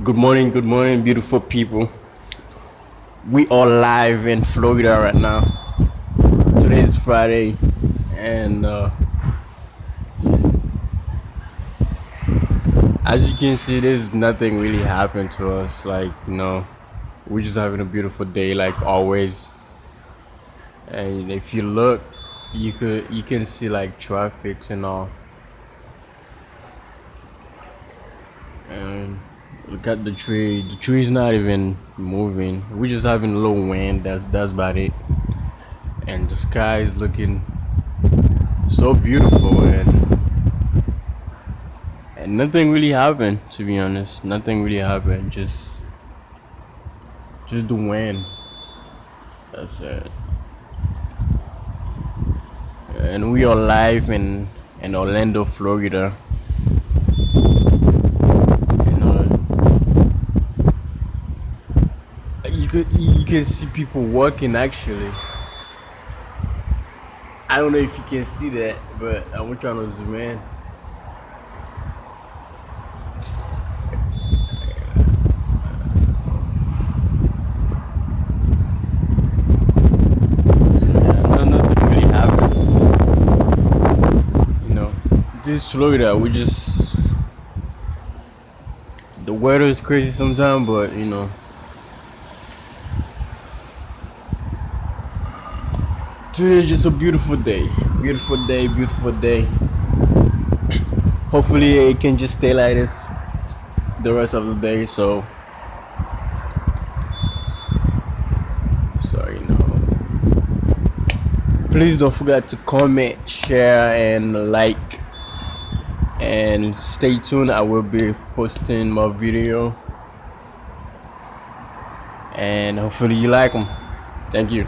Good morning, beautiful people. We are live in Florida right now. Today is Friday, and as you can see, there's nothing really happened to us. We're just having a beautiful day, like always. And if you look, you can see like traffics and all. And look at the tree. The tree's not even moving. We're just having a little wind. That's about it. And the sky is looking so beautiful, and nothing really happened, to be honest. Nothing really happened. Just the wind. That's it. And we are live in Orlando, Florida. And you can see people walking actually. I don't know if you can see that, but I'm trying to zoom in. Nothing really happened. You know, this Florida, the weather is crazy sometimes, but today is just a beautiful day. Beautiful day, beautiful day. Hopefully, it can just stay like this the rest of the day. So please don't forget to comment, share, and like. And stay tuned. I will be posting more video, and hopefully you like them. Thank you.